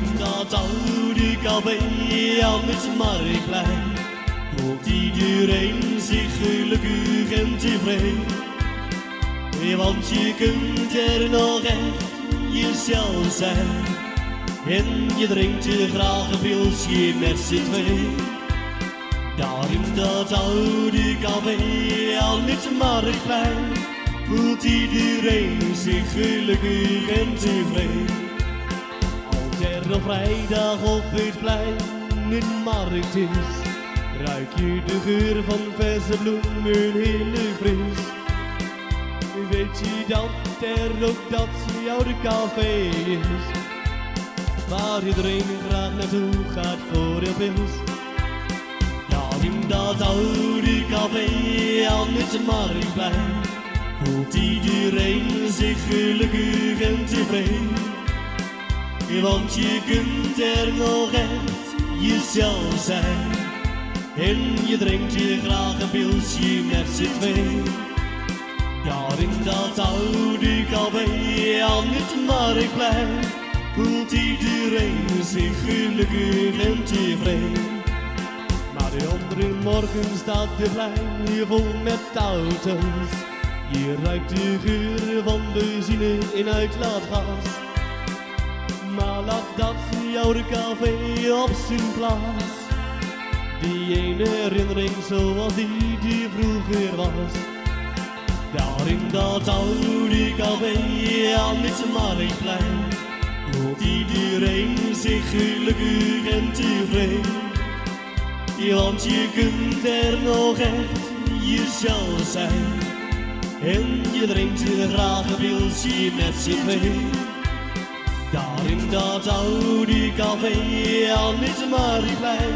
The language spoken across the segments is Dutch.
in dat oude café aan het Marktplein voelt iedereen zich gelukkig en tevreden. Want je kunt er nog echt jezelf zijn en je drinkt er graag een pilsje met z'n twee. Daar in dat oude café aan het Marktplein voelt iedereen zich gelukkig en tevreden. Als er op vrijdag op het plein een markt is, ruik je de geur van verse bloemen heel fris. Weet je dat er ook dat jouw café is, waar iedereen graag naartoe gaat voor een pils. Ja, in dat oude café aan het Marktplein voelt iedereen zich gelukkig en tevreden. Want je kunt er nog echt jezelf zijn en je drinkt je graag een pilsje met z'n twee. Daar in dat oude café aan het Marktplein voelt iedereen zich gelukkig en tevreden. Maar de andere morgen staat de plein hier vol met auto's. Je ruikt de geur van benzine in uitlaatgas. Maar laat dat jouw café op zijn plaats. Die ene herinnering zoals die vroeger was. Daar in dat oude café aan het Marktplein voelt iedereen zich gelukkig en tevreden. Want je kunt er nog echt jezelf zijn en je drinkt graag een pilsje met z'n twee. Daar in dat oude café aan het Marktplein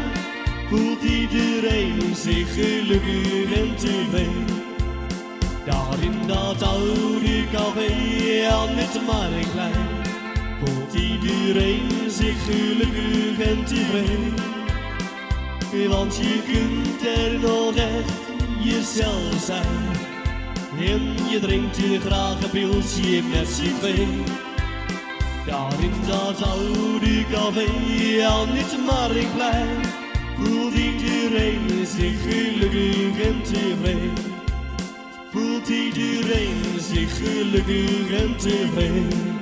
voelt iedereen zich gelukkig en tevreden. Daar in dat oude café aan het Marktplein voelt iedereen zich gelukkig en tevreden. Want je kunt er nog echt jezelf zijn en je drinkt je graag een pilsje met z'n twee. Daar in dat oude café aan het Marktplein voelt iedereen zich gelukkig en tevreden. Voelt iedereen zich gelukkig en tevreden.